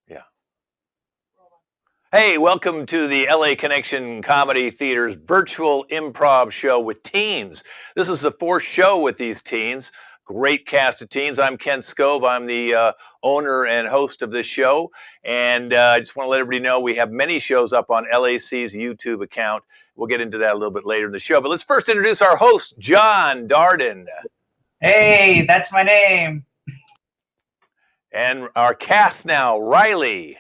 Yeah. Hey, welcome to the LA Connection Comedy Theater's virtual improv show with teens. This is the fourth show with these teens. Great cast of teens. I'm Ken Scove. I'm the owner and host of this show. And I just want to let everybody know we have many shows up on LAC's YouTube account. We'll get into that a little bit later in the show. But let's first introduce our host, John Darden. Hey, that's my name. And our cast now, Riley.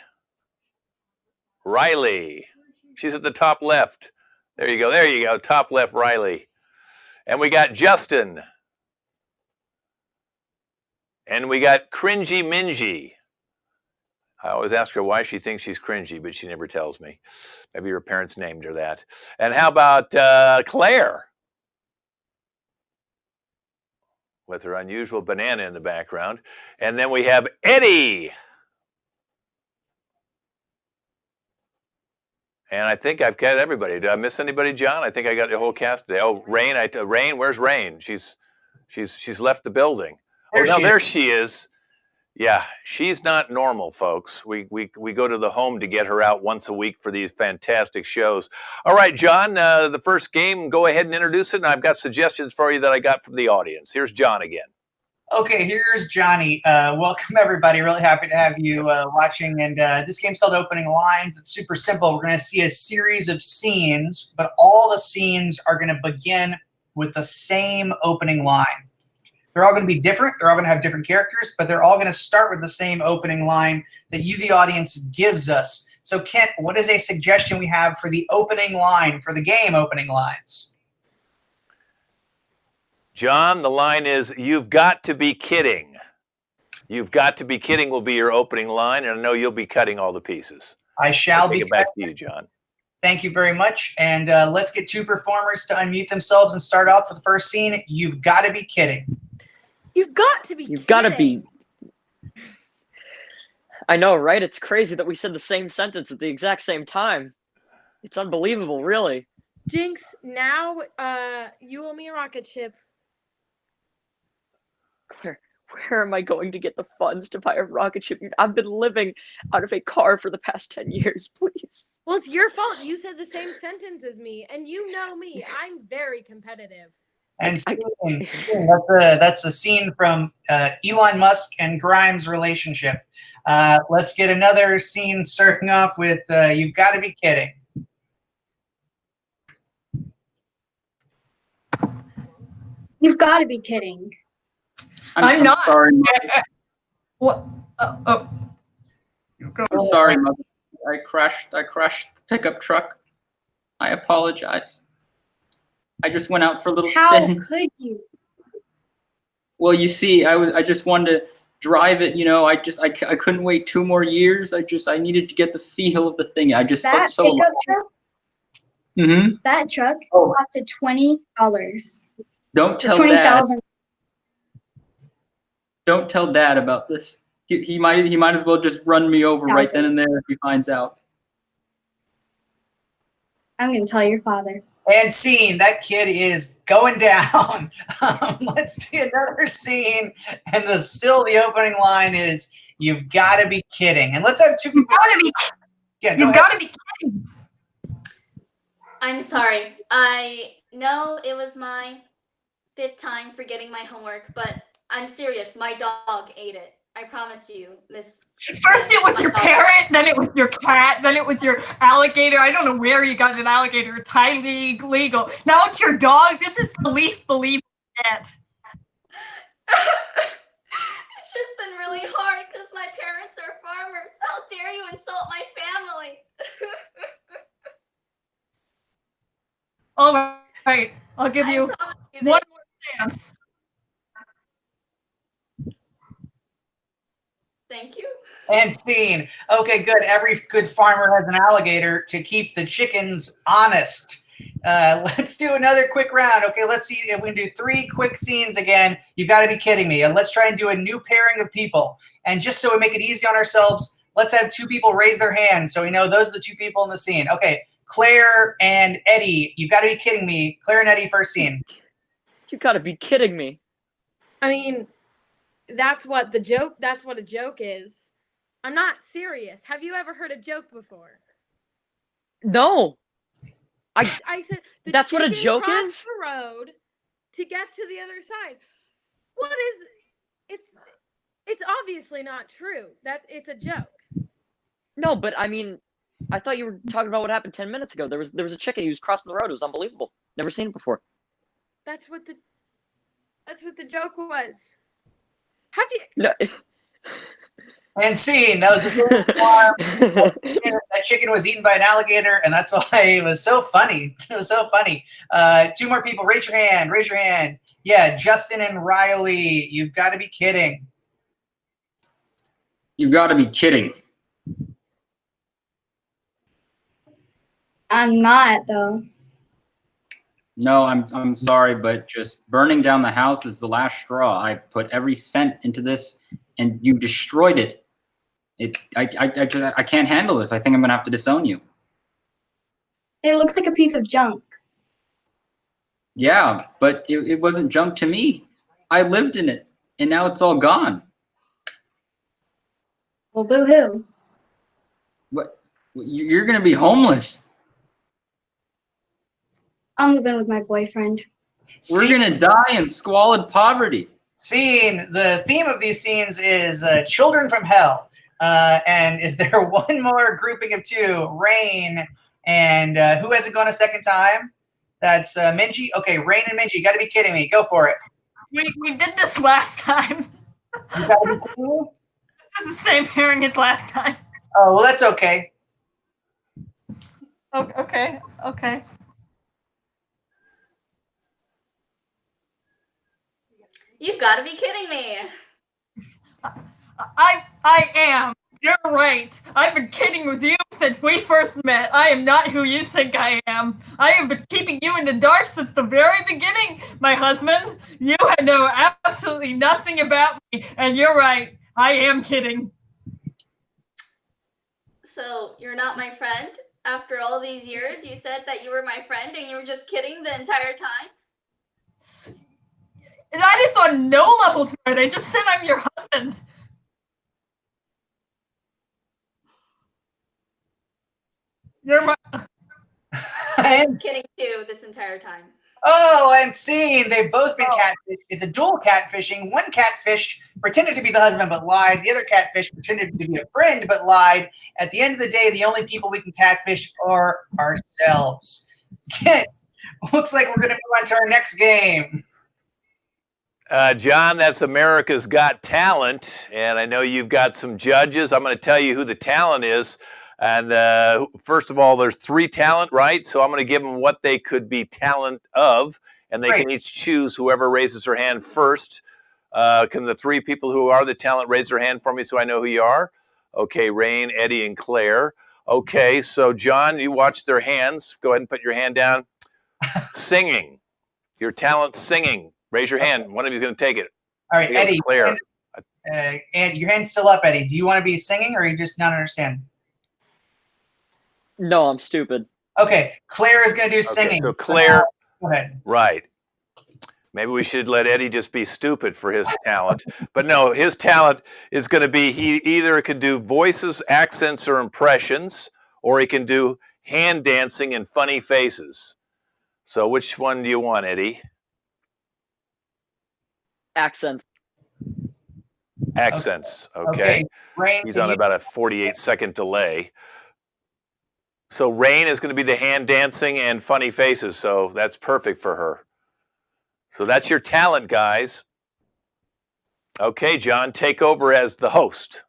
She's at the top left. There you go. Top left, Riley. And we got Justin. And we got Cringy Mingy. I always ask her why she thinks she's cringy, but she never tells me. Maybe her parents named her that. And how about Claire? With her unusual banana in the background. And then we have Eddie. And I think I've got everybody. Did I miss anybody, John? I think I got the whole cast today. Oh, Rain. Rain, where's Rain? She's left the building. There she is. Yeah, she's not normal, folks. We go to the home to get her out once a week for these fantastic shows. All right, John, the first game, go ahead and introduce it. And I've got suggestions for you that I got from the audience. Here's John again. Okay, here's Johnny. Welcome, everybody. Really happy to have you watching. And this game's called Opening Lines. It's super simple. We're going to see a series of scenes, but all the scenes are going to begin with the same opening line. They're all going to be different. They're all going to have different characters, but they're all going to start with the same opening line that you, the audience, gives us. So, Kent, what is a suggestion we have for the opening line, for the game Opening Lines? John, the line is, "You've got to be kidding." You've got to be kidding will be your opening line, and I know you'll be cutting all the pieces. I shall be. Take it back to you, John. Thank you very much. And let's get two performers to unmute themselves and start off for the first scene. You've got to be kidding. You've got to be You've got to be. I know, right? It's crazy that we said the same sentence at the exact same time. It's unbelievable, really. Jinx, now you owe me a rocket ship. Claire, where am I going to get the funds to buy a rocket ship? I've been living out of a car for the past 10 years, please. Well, it's your fault. You said the same sentence as me, and you know me. I'm very competitive. And that's a scene from Elon Musk and Grimes' relationship. Let's get another scene starting off with "You've got to be kidding." You've got to be kidding. I'm not. Sorry, What? I'm sorry, Mother. I crashed the pickup truck. I apologize. I just went out for a little spin. How could you? Well, you see, I just wanted to drive it. You know, I couldn't wait 2 more years. I needed to get the feel of the thing. I just felt so. Pickup truck? Mm-hmm. That truck costed $20. Don't tell Dad. Don't tell Dad about this. He might as well just run me over right then and there if he finds out. I'm gonna tell your father. And scene, that kid is going down. Let's do another scene. And the opening line is, "You've got to be kidding." And let's have two people. You've got to be kidding. I'm sorry. I know it was my 5th time forgetting my homework, but I'm serious. My dog ate it. I promise you, Miss. First it was your parrot, then it was your cat, then it was your alligator. I don't know where you got an alligator. It's highly illegal. Now it's your dog. This is the least believable yet. It's just been really hard because my parents are farmers. How dare you insult my family? All right, I'll give you one more chance. Thank you. And scene. Okay, good. Every good farmer has an alligator to keep the chickens honest. Let's do another quick round. Okay, let's see if we can do 3 quick scenes again. You've got to be kidding me. And let's try and do a new pairing of people. And just so we make it easy on ourselves, let's have 2 people raise their hands so we know those are the 2 people in the scene. Okay, Claire and Eddie. You've got to be kidding me. Claire and Eddie, first scene. You got to be kidding me. I mean, that's what a joke is. I'm not serious. Have you ever heard a joke before? No. I said the That's what a chicken joke crossed is? the road to get to the other side. What is it's obviously not true. It's a joke. No, but I mean, I thought you were talking about what happened 10 minutes ago. There was a chicken who was crossing the road. It was unbelievable. Never seen it before. That's what the joke was. Have you No. And scene. That was the farm. That chicken was eaten by an alligator, and that's why it was so funny. It was so funny. 2 more people. Raise your hand. Raise your hand. Yeah, Justin and Riley. You've got to be kidding. You've got to be kidding. I'm not, though. No, I'm sorry, but just burning down the house is the last straw. I put every cent into this, and you destroyed it. I can't handle this. I think I'm gonna have to disown you. It looks like a piece of junk. Yeah, but it wasn't junk to me. I lived in it, and now it's all gone. Well, boo-hoo. What? You're gonna be homeless. I'll move in with my boyfriend. We're gonna die in squalid poverty. Scene. The theme of these scenes is children from hell. And is there one more grouping of 2? Rain and who hasn't gone a second time? That's Minji. Okay, Rain and Minji. You got to be kidding me. Go for it. We did this last time. You got to be kidding me? This is the same pairing as last time. Oh, well, that's okay. Okay. You've got to be kidding me. I am. You're right. I've been kidding with you since we first met. I am not who you think I am. I have been keeping you in the dark since the very beginning, my husband. You know absolutely nothing about me, and you're right. I am kidding. So you're not my friend? After all these years, you said that you were my friend and you were just kidding the entire time? That is on no level to it. I just said I'm your husband. You're my... And, Kidding too this entire time. oh, and scene. They've both been catfished. It's a dual catfishing. One catfish pretended to be the husband but lied. The other catfish pretended to be a friend but lied. At the end of the day, the only people we can catfish are ourselves. Looks like we're going to move on to our next game. John, that's America's Got Talent, and I know you've got some judges. I'm going to tell you who the talent is. And first of all, there's 3 talent, right? So I'm going to give them what they could be talent of, and they can each choose whoever raises their hand first. Can the 3 people who are the talent raise their hand for me so I know who you are? Okay, Rain, Eddie, and Claire. Okay, so John, you watch their hands. Go ahead and put your hand down. Singing. Your talent singing. Raise your hand. One of you is going to take it. All right, Eddie. Claire. And your hand's still up, Eddie. Do you want to be singing or you just not understand? No, I'm stupid. Okay, Claire is going to do singing. So Claire, go ahead. Right. Maybe we should let Eddie just be stupid for his talent. But no, his talent is going to be he either can do voices, accents, or impressions, or he can do hand dancing and funny faces. So which one do you want, Eddie? Accents. Accents. Okay. Rain, he's on about a 48-second delay. So Rain is going to be the hand dancing and funny faces. So that's perfect for her. So that's your talent, guys. Okay, John, take over as the host.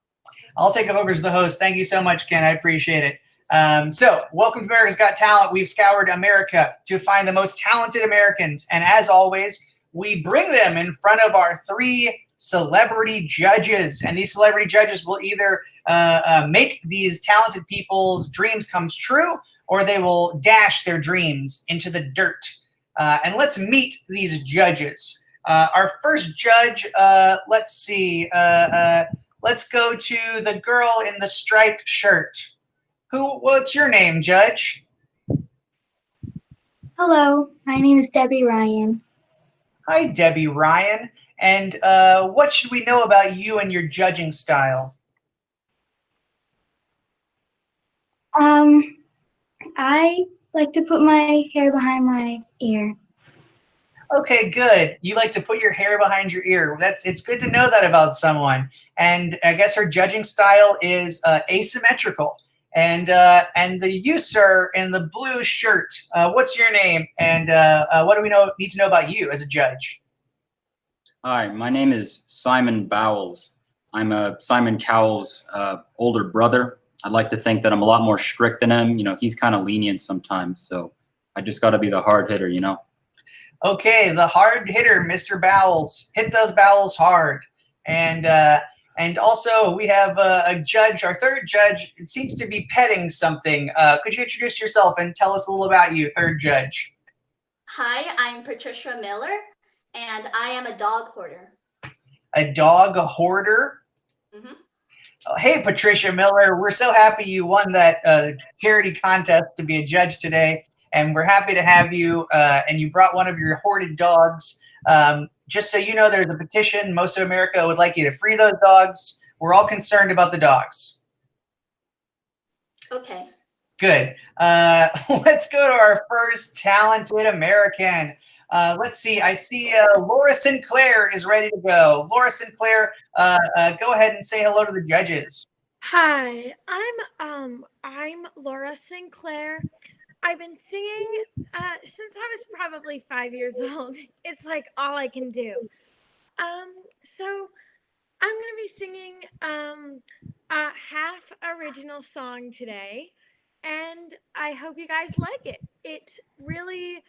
I'll take over as the host. Thank you so much, Ken. I appreciate it. So welcome to America's Got Talent. We've scoured America to find the most talented Americans. And as always, we bring them in front of our 3 celebrity judges. And these celebrity judges will either make these talented people's dreams come true, or they will dash their dreams into the dirt. And let's meet these judges. Our first judge, let's see. Let's go to the girl in the striped shirt. What's your name, Judge? Hello, my name is Debbie Ryan. Hi, Debbie Ryan. And what should we know about you and your judging style? I like to put my hair behind my ear. Okay, good. You like to put your hair behind your ear. It's good to know that about someone. And I guess her judging style is asymmetrical. And you, sir, in the blue shirt, what's your name? And what do we need to know about you as a judge? Hi, my name is Simon Bowles. I'm Simon Cowell's older brother. I'd like to think that I'm a lot more strict than him. You know, he's kind of lenient sometimes, so I just got to be the hard hitter, you know? Okay, the hard hitter, Mr. Bowles. Hit those bowels hard. And also we have a judge, our third judge. It seems to be petting something. Could you introduce yourself and tell us a little about you, third judge? Hi, I'm Patricia Miller, and I am a dog hoarder. A dog hoarder? Mm-hmm. Hey, Patricia Miller, we're so happy you won that charity contest to be a judge today. And we're happy to have you, and you brought one of your hoarded dogs. Just so you know, there's a petition. Most of America would like you to free those dogs. We're all concerned about the dogs. Okay. Good. Let's go to our first talented American. Let's see. I see Laura Sinclair is ready to go. Laura Sinclair, go ahead and say hello to the judges. Hi, I'm Laura Sinclair. I've been singing since I was probably 5 years old. It's like all I can do. So I'm gonna be singing a half original song today, and I hope you guys like it. It really,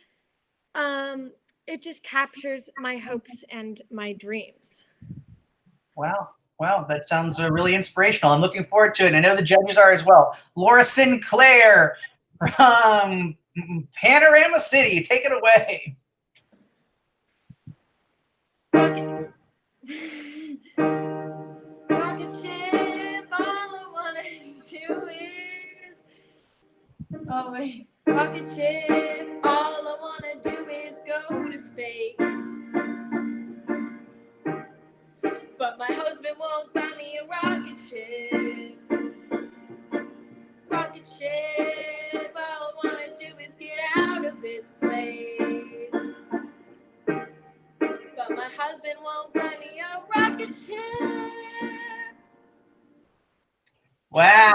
it just captures my hopes and my dreams. Wow. Wow, that sounds really inspirational. I'm looking forward to it. I know the judges are as well. Laura Sinclair from Panorama City, take it away. Rocket ship, all I wanna do is. Oh wait, rocket ship, all I wanna do is go to space. But my husband won't buy me a rocket ship. Rocket ship, all I wanna do is get out of this place. But my husband won't buy me a rocket ship. Wow.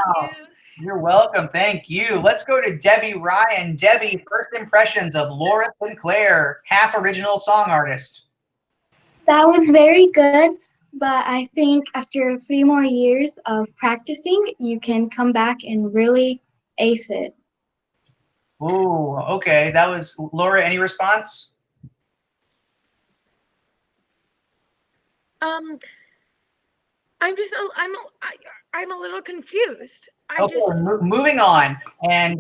You're welcome. Thank you. Let's go to Debbie Ryan. Debbie, first impressions of Laura Sinclair, half original song artist. That was very good, but I think after a few more years of practicing, you can come back and really ace it. Ooh, okay. That was Laura. Any response? I'm a little confused. Moving on, and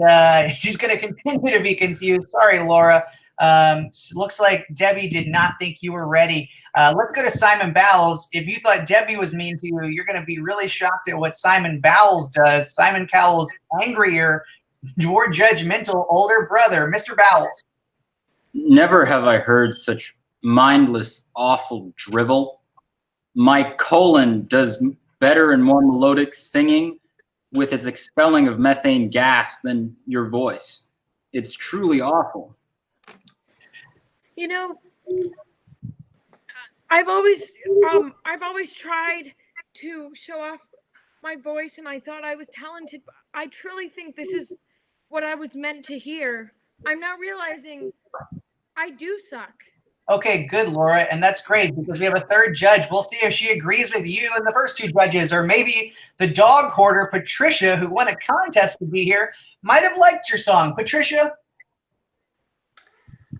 she's going to continue to be confused. Sorry, Laura. Looks like Debbie did not think you were ready. Let's go to Simon Bowles. If you thought Debbie was mean to you, you're going to be really shocked at what Simon Bowles does. Simon Cowell's angrier, more judgmental older brother, Mr. Bowles. Never have I heard such mindless, awful drivel. My colon does better and more melodic singing with its expelling of methane gas than your voice. It's truly awful. You know, I've always tried to show off my voice, and I thought I was talented. But I truly think this is what I was meant to hear. I'm now realizing I do suck. Okay, good, Laura, and that's great because we have a third judge. We'll see if she agrees with you and the first two judges, or maybe the dog hoarder, Patricia, who won a contest to be here, might have liked your song. Patricia?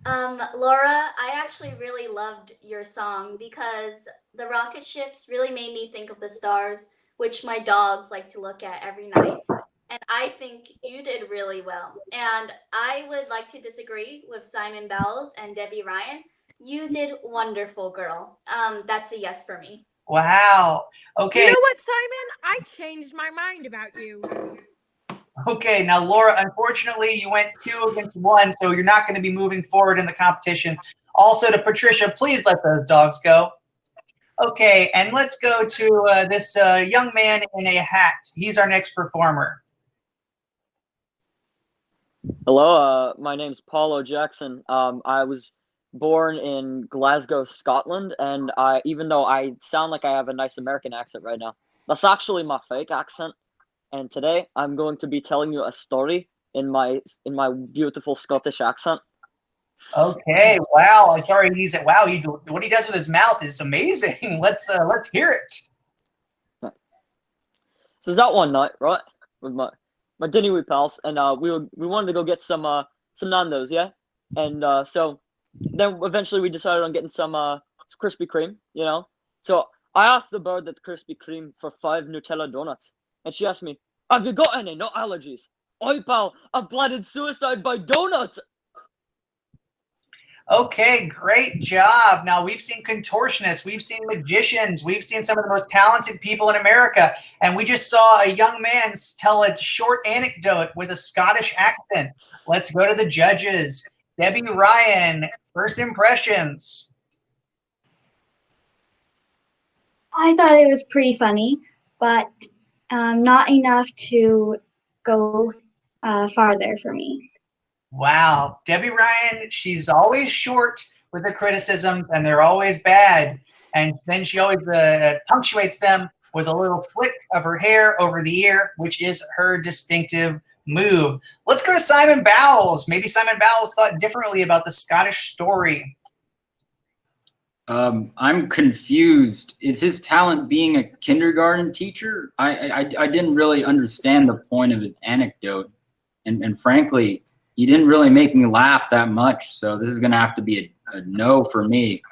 Laura, I actually really loved your song because the rocket ships really made me think of the stars, which my dogs like to look at every night. And I think you did really well. And I would like to disagree with Simon Bowles and Debbie Ryan. You did wonderful, girl. That's a yes for me. Wow. Okay. You know what, Simon? I changed my mind about you. Okay, now Laura, unfortunately, you went 2 against 1, so you're not going to be moving forward in the competition. Also to Patricia, please let those dogs go. Okay, and let's go to this young man in a hat. He's our next performer. Hello, my name's Paulo Jackson. I was born in Glasgow, Scotland, and even though I sound like I have a nice American accent right now, that's actually my fake accent. And today I'm going to be telling you a story in my beautiful Scottish accent. Okay, wow. I sorry he's at wow. What he does with his mouth is amazing. Let's hear it. So is that one night, right, with my dinner with pals, and we wanted to go get some Nando's, yeah, and so then eventually we decided on getting some Krispy Kreme, you know. So I asked the bird at Krispy Kreme for 5 Nutella donuts, and she asked me, "Have you got any? No allergies?" Oi, pal, I planted suicide by donut. Okay, great job. Now we've seen contortionists, we've seen magicians, we've seen some of the most talented people in America, and we just saw a young man tell a short anecdote with a Scottish accent. Let's go to the judges. Debbie Ryan, first impressions. I thought it was pretty funny, but not enough to go farther for me. Wow, Debbie Ryan, she's always short with her criticisms, and they're always bad. And then she always punctuates them with a little flick of her hair over the ear, which is her distinctive move. Let's go to Simon Bowles. Maybe Simon Bowles thought differently about the Scottish story. I'm confused. Is his talent being a kindergarten teacher? I didn't really understand the point of his anecdote, and frankly, he didn't really make me laugh that much. So this is gonna have to be a no for me.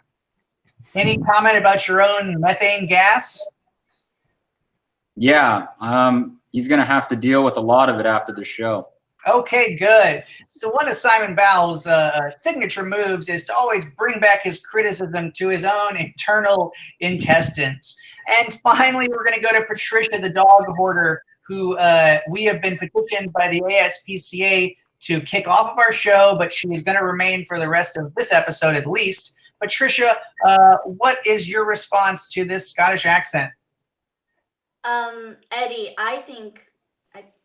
Any comment about your own methane gas? Yeah, he's gonna have to deal with a lot of it after the show. Okay, good. So one of Simon Bowles' signature moves is to always bring back his criticism to his own internal intestines. And finally, we're going to go to Patricia, the dog hoarder, who we have been petitioned by the ASPCA to kick off of our show, but she is going to remain for the rest of this episode at least. Patricia, what is your response to this Scottish accent? Eddie, I think,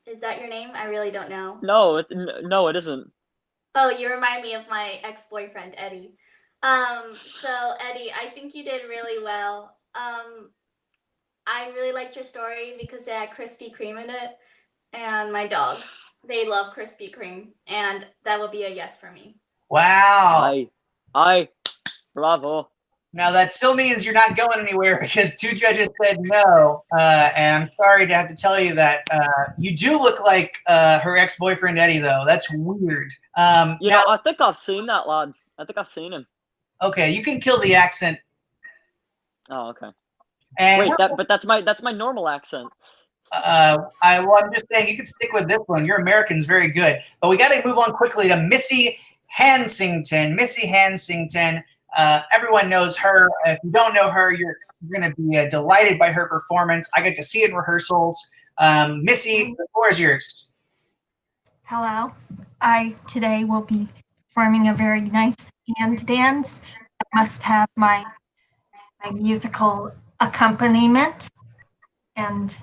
is that your name? I really don't know. No, it isn't. Oh, you remind me of my ex-boyfriend, Eddie. So Eddie, I think you did really well. I really liked your story because it had Krispy Kreme in it, and my dogs, they love Krispy Kreme, and that will be a yes for me. Wow. Aye, bravo. Now that still means you're not going anywhere because 2 judges said no, and I'm sorry to have to tell you that you do look like her ex-boyfriend Eddie, though. That's weird. You know, I think I've seen that lad. I think I've seen him. Okay, you can kill the accent. Oh, okay. And wait, but that's my normal accent. I'm just saying you can stick with this one. Your American's very good, but we got to move on quickly to Missy Hansington. Missy Hansington. Everyone knows her. If you don't know her, you're going to be delighted by her performance. I got to see it in rehearsals. Missy, the floor is yours. Hello. I today will be performing a very nice hand dance. I must have my musical accompaniment. And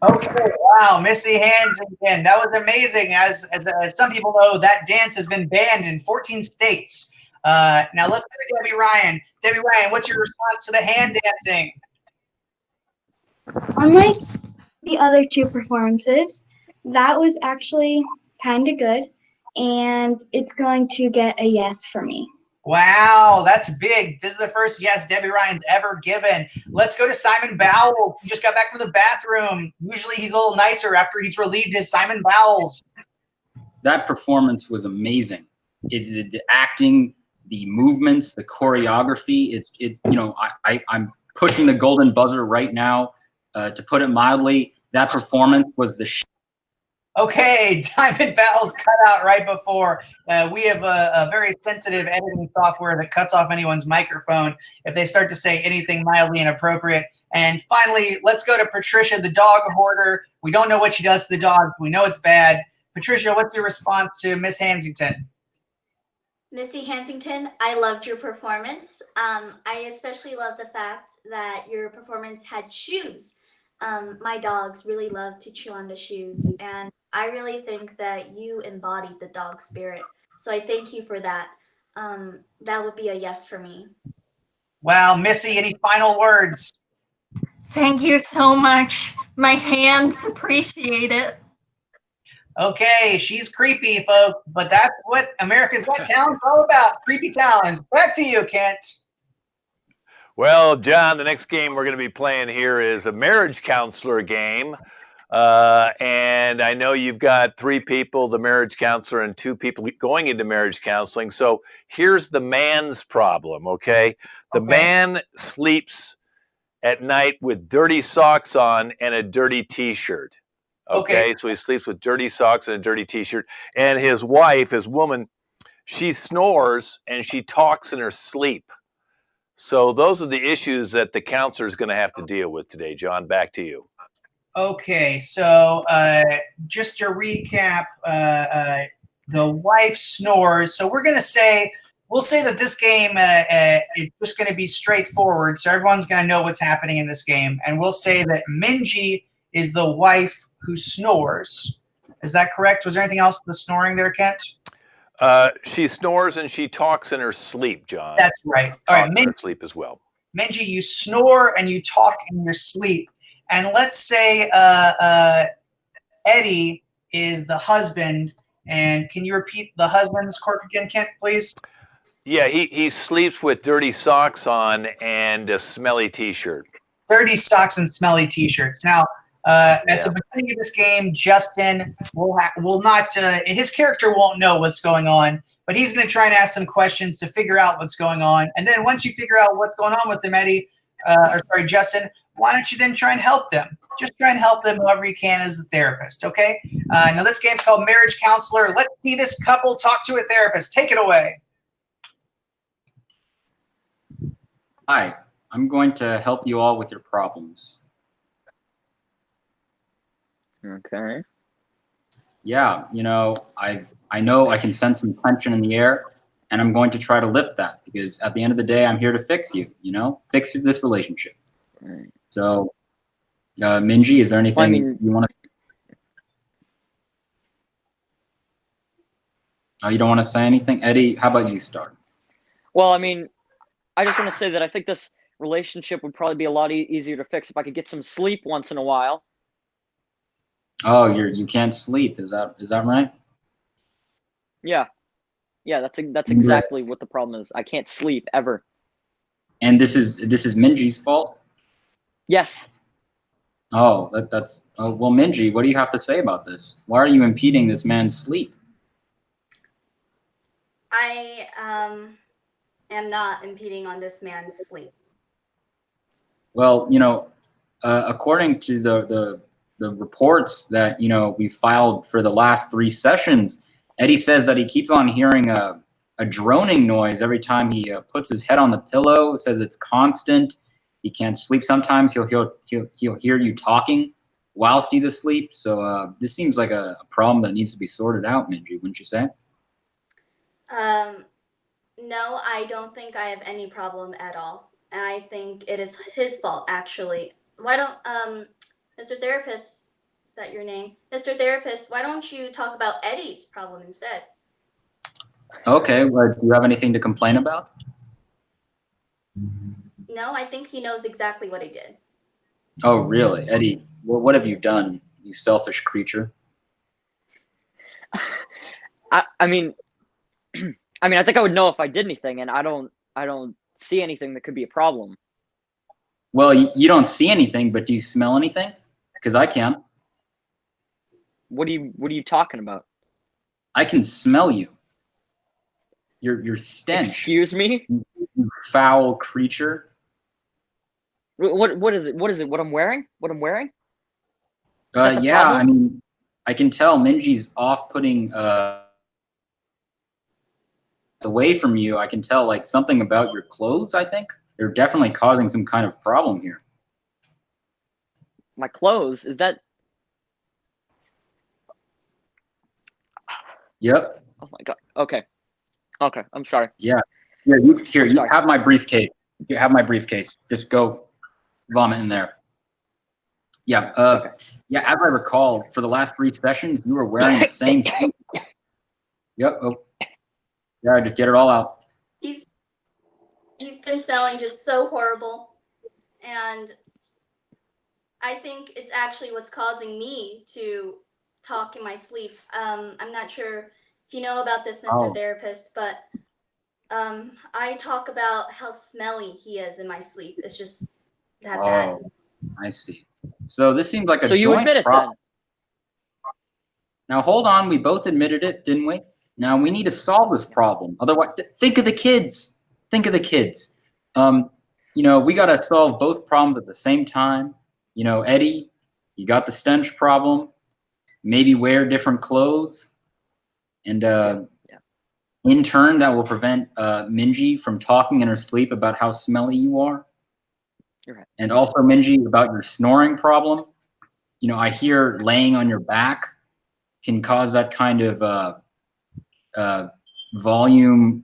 Okay, wow, Missy Hansington. That was amazing. As some people know, that dance has been banned in 14 states. Now let's go to Debbie Ryan. Debbie Ryan, what's your response to the hand dancing? Unlike the other 2 performances, that was actually kind of good, and it's going to get a yes for me. Wow, that's big. This is the first yes Debbie Ryan's ever given. Let's go to Simon Bowles. He just got back from the bathroom. Usually he's a little nicer after he's relieved his Simon Bowles. That performance was amazing. The acting, the movements, the choreography. I'm pushing the golden buzzer right now. To put it mildly, that performance was the Okay, Simon Bowles cut out right before. We have a very sensitive editing software that cuts off anyone's microphone if they start to say anything mildly inappropriate. And finally, let's go to Patricia, the dog hoarder. We don't know what she does to the dogs. We know it's bad. Patricia, what's your response to Miss Hansington? Missy Hansington, I loved your performance. I especially love the fact that your performance had shoes. My dogs really love to chew on the shoes, and I really think that you embodied the dog spirit. So I thank you for that. That would be a yes for me. Wow, Missy, any final words? Thank you so much. My hands appreciate it. Okay, she's creepy, folks, but that's what America's Got Talent's all about. Creepy talents. Back to you, Kent. Well, John, the next game we're going to be playing here is a marriage counselor game. And I know you've got 3 people, the marriage counselor, and 2 people going into marriage counseling. So here's the man's problem, okay? The man sleeps at night with dirty socks on and a dirty T-shirt. Okay, so he sleeps with dirty socks and a dirty T-shirt. And his wife, his woman, she snores and she talks in her sleep. So those are the issues that the counselor is going to have to deal with today. John, back to you. Okay, so just to recap, the wife snores. So we'll say that this game is just going to be straightforward. So everyone's going to know what's happening in this game. And we'll say that Minji is the wife who snores. Is that correct? Was there anything else to the snoring there, Kent? She snores and she talks in her sleep, John. That's right. All right, in her sleep as well. Minji, you snore and you talk in your sleep. And let's say Eddie is the husband. And can you repeat the husband's quirk again, Kent, please? Yeah, he sleeps with dirty socks on and a smelly T-shirt. Dirty socks and smelly T-shirts. Now, at the beginning of this game, Justin will not. His character won't know what's going on, but he's going to try and ask some questions to figure out what's going on. And then once you figure out what's going on with them, Justin, why don't you then try and help them? Just try and help them however you can as a therapist, okay? Now, this game's called Marriage Counselor. Let's see this couple talk to a therapist. Take it away. Hi, I'm going to help you all with your problems. Okay. Yeah, I know I can sense some tension in the air, and I'm going to try to lift that because at the end of the day, I'm here to fix you, fix this relationship. Right. So, Minji, is there anything you want to? Oh, you don't want to say anything? Eddie, how about you start? Well, I just want to say that I think this relationship would probably be a lot easier to fix if I could get some sleep once in a while. Oh, you can't sleep. Is that right? Yeah, that's exactly what the problem is. I can't sleep ever. And this is Minji's fault? Yes. Oh, that's well, Minji, what do you have to say about this? Why are you impeding this man's sleep? I am not impeding on this man's sleep. Well, according to the reports that we filed for the last 3 sessions, Eddie says that he keeps on hearing a droning noise every time he puts his head on the pillow. It says it's constant. He can't sleep. Sometimes he'll hear you talking whilst he's asleep. So this seems like a problem that needs to be sorted out, Minji, wouldn't you say? No, I don't think I have any problem at all. And I think it is his fault, actually. Why don't, Mr. Therapist, is that your name? Mr. Therapist, why don't you talk about Eddie's problem instead? Okay, well, do you have anything to complain about? No, I think he knows exactly what he did. Oh, really? Eddie, what have you done, you selfish creature? I mean, I mean, I think I would know if I did anything, and I don't see anything that could be a problem. Well, you don't see anything, but do you smell anything? Because I can. What are you talking about? I can smell you. Your stench. Excuse me? You foul creature. What is it? What is it? What I'm wearing? What I'm wearing? Yeah, I mean, I can tell Minji's off-putting away from you. I can tell like something about your clothes, I think. They're definitely causing some kind of problem here. My clothes? Is that? Yep. Oh my god. Okay. Okay. I'm sorry. Yeah. You have my briefcase. You have my briefcase. Just go vomit in there. Yeah. Okay. Yeah. As I recall, for the last 3 sessions, you were wearing the same thing. Yep. Oh. Yeah. Just get it all out. He's been smelling just so horrible, and I think it's actually what's causing me to talk in my sleep. I'm not sure if you know about this, Mr. Therapist, but I talk about how smelly he is in my sleep. It's just that bad. I see. So this seems like a so you joint admit it problem. then? Now hold on, we both admitted it, didn't we? Now we need to solve this problem. Otherwise, think of the kids. Think of the kids. You know, we got to solve both problems at the same time. You know, Eddie, you got the stench problem. Maybe wear different clothes. And in turn, that will prevent Minji from talking in her sleep about how smelly you are. You're right. And also, Minji, about your snoring problem. You know, I hear laying on your back can cause that kind of volume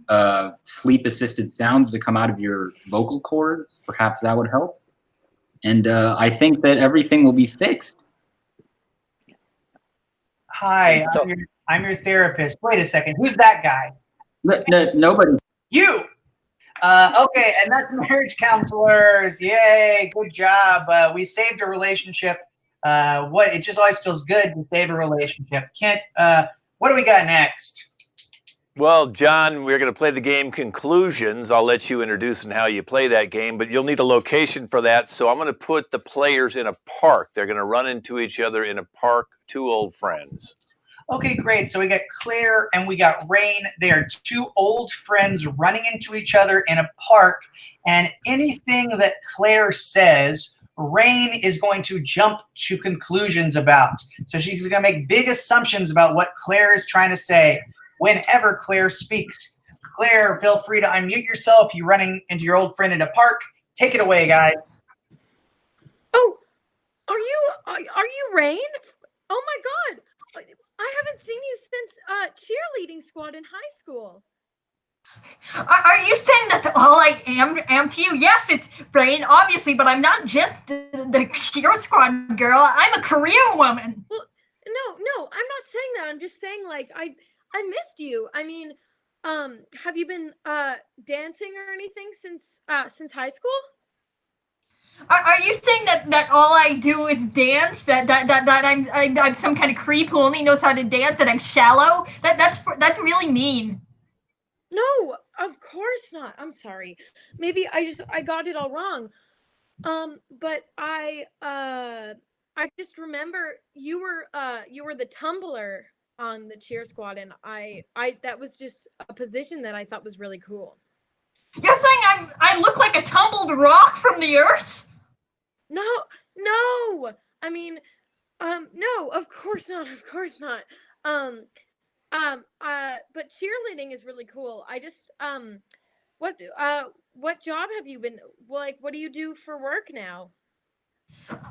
sleep-assisted sounds to come out of your vocal cords. Perhaps that would help. And I think that everything will be fixed. Hi, I'm your therapist. Wait a second. Who's that guy? Nobody. You. Okay, and that's marriage counselors. Yay, good job. We saved a relationship. It just always feels good to save a relationship. Kent, what do we got next? Well, John, we're going to play the game Conclusions. I'll let you introduce and how you play that game, but you'll need a location for that. So I'm going to put the players in a park. They're going to run into each other in a park, 2 old friends. Okay, great. So we got Claire and we got Rain. They are 2 old friends running into each other in a park. And anything that Claire says, Rain is going to jump to conclusions about. So she's going to make big assumptions about what Claire is trying to say whenever Claire speaks. Claire, feel free to unmute yourself. You're running into your old friend in a park. Take it away, guys. Oh, are you Rain? Oh my God. I haven't seen you since cheerleading squad in high school. Are you saying that all I am to you? Yes, it's Rain, obviously, but I'm not just the cheer squad girl. I'm a career woman. Well, no, I'm not saying that. I'm just saying like I missed you. I mean, have you been dancing or anything since high school? Are you saying that all I do is dance? That I'm some kind of creep who only knows how to dance? That I'm shallow? That's really mean. No, of course not. I'm sorry. Maybe I got it all wrong. But I just remember you were the tumbler on the cheer squad, and I that was just a position that I thought was really cool. You're saying I look like a tumbled rock from the earth? No. I mean, no, of course not. But cheerleading is really cool. I just what job have you been like? What do you do for work now?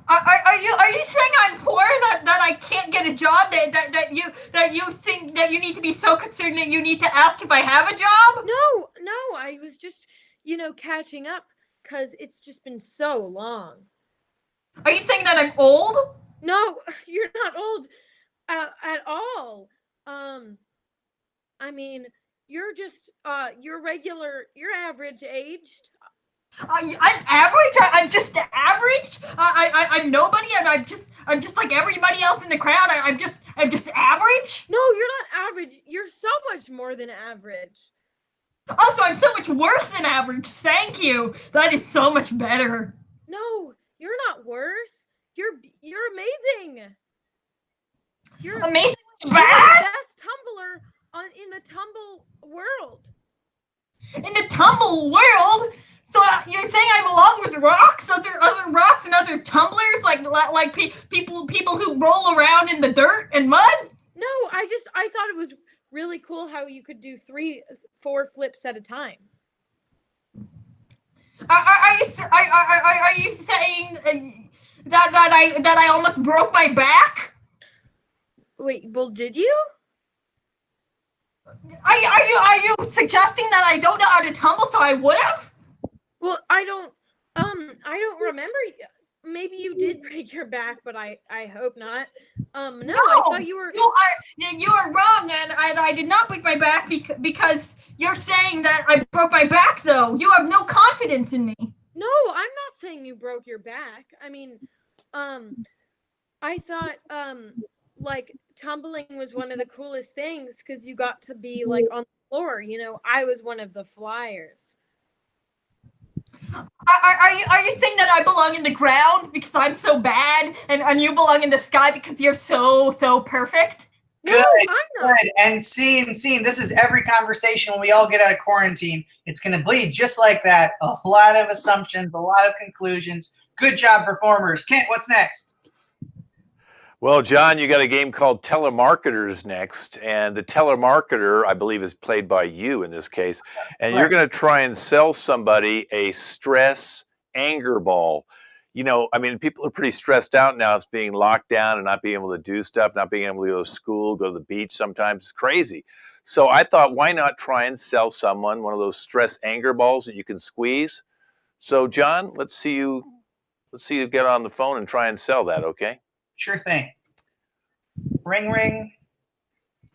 Are you saying I'm poor, that I can't get a job, that you think that you need to be so concerned that you need to ask if I have a job? No, I was just catching up because it's just been so long. Are you saying that I'm old? No, you're not old at all. I mean, you're just you're average aged. I'm average. I'm just average. I'm nobody, and I'm just like everybody else in the crowd. I'm just average. No, you're not average. You're so much more than average. Also, I'm so much worse than average. Thank you. That is so much better. No, you're not worse. You're amazing. You're Amazing You're bad the best tumbler in the tumble world. in the tumble world. So you're saying I belong with rocks, other rocks and other tumblers, like people who roll around in the dirt and mud? No, I thought it was really cool how you could do 4 flips at a time. Are you saying that I almost broke my back? Wait, well, did you? Are you suggesting that I don't know how to tumble, so I would have? Well, I don't remember. Maybe you did break your back, but I hope not. No, I thought you were. You are wrong, and I did not break my back because you're saying that I broke my back. Though you have no confidence in me. No, I'm not saying you broke your back. I mean, I thought like tumbling was one of the coolest things because you got to be like on the floor. You know, I was one of the flyers. Are you saying that I belong in the ground because I'm so bad, and you belong in the sky because you're so perfect? Good, No, I'm not. good. And scene. This is every conversation when we all get out of quarantine. It's going to bleed just like that. A lot of assumptions, a lot of conclusions. Good job, performers. Kent, what's next? Well, John, you got a game called Telemarketers next, and the telemarketer, I believe, is played by you in this case, and you're going to try and sell somebody a stress anger ball. You know, I mean, people are pretty stressed out now. It's being locked down and not being able to do stuff, not being able to go to school, go to the beach sometimes. It's crazy. So I thought, why not try and sell someone one of those stress anger balls that you can squeeze? So, John, let's see you get on the phone and try and sell that, okay? Sure thing. Ring, ring.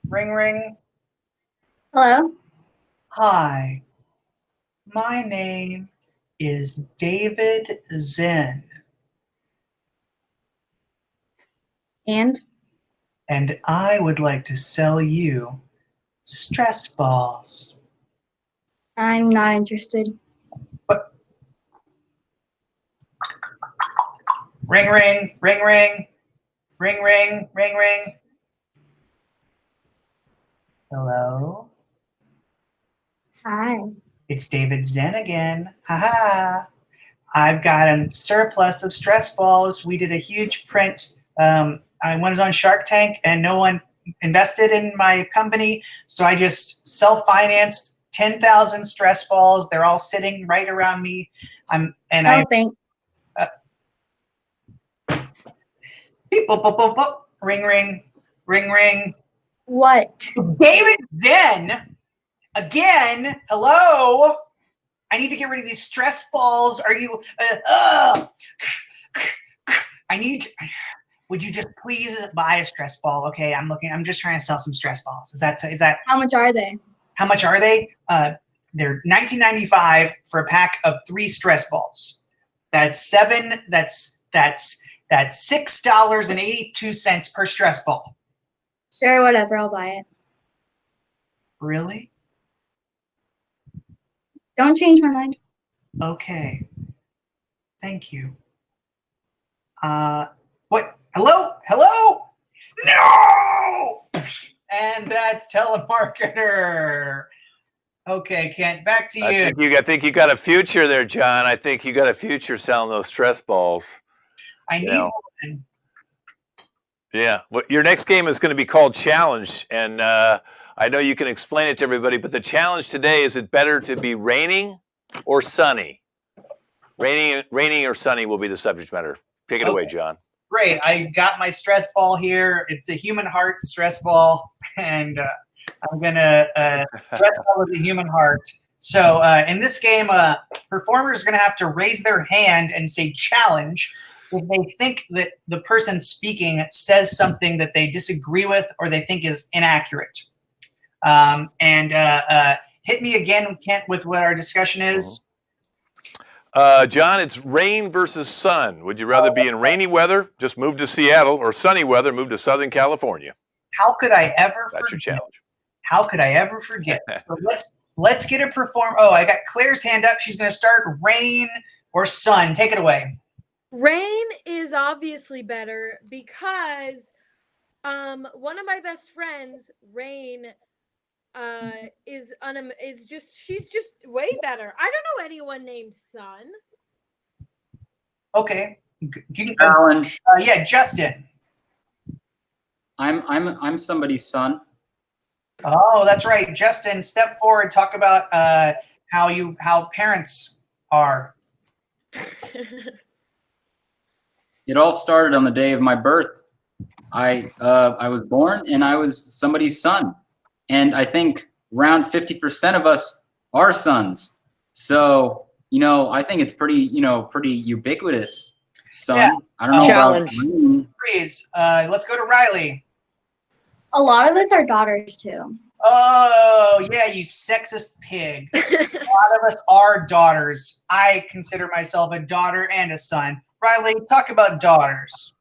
Ring, ring. Hello? Hi. My name is David Zen. And? And I would like to sell you stress balls. I'm not interested. What? Ring, ring, ring, ring. Ring, ring, ring, ring. Hello? Hi. It's David Zen again. Haha. I've got a surplus of stress balls. We did a huge print. I went on Shark Tank and no one invested in my company. So I just self-financed 10,000 stress balls. They're all sitting right around me. Thanks. Beep, boop, boop, boop, boop. Ring, ring, ring, ring. What? David Zen, again, hello? I need to get rid of these stress balls. Are you, would you just please buy a stress ball? Okay, I'm just trying to sell some stress balls. Is that? How much are they? How much are they? They're $19.95 for a pack of 3 stress balls. That's $6.82 per stress ball. Sure, whatever, I'll buy it. Really? Don't change my mind. Okay. Thank you. What? Hello? Hello? No! And that's telemarketer. Okay, Kent, back to you. I think you got a future there, John. I think you got a future selling those stress balls. I need one. Yeah. Well, your next game is going to be called Challenge, and I know you can explain it to everybody, but the challenge today is: it better to be raining or sunny? Raining or sunny will be the subject matter. Take it away, John. Great. I got my stress ball here. It's a human heart stress ball, and I'm gonna stress ball with a human heart. So in this game, performers are gonna have to raise their hand and say challenge if they think that the person speaking says something that they disagree with or they think is inaccurate. Hit me again, Kent, with what our discussion is. John, it's rain versus sun. Would you rather be in rainy weather, just move to Seattle, or sunny weather, move to Southern California? How could I ever That's your challenge. How could I ever forget? So let's get a perform. Oh, I got Claire's hand up. She's going to start. Rain or sun? Take it away. Rain is obviously better because one of my best friends, Rain, is just she's just way better. I don't know anyone named Sun. Okay. Challenge. Yeah, Justin. I'm somebody's son. Oh, that's right. Justin, step forward. Talk about how parents are. It all started on the day of my birth. I was born and I was somebody's son, and I think around 50% of us are sons. So I think it's pretty ubiquitous. Son. Yeah. I don't know Challenge. about. Please, let's go to Riley. A lot of us are daughters too. Oh, yeah, you sexist pig. A lot of us are daughters. I consider myself a daughter and a son. Riley, talk about daughters.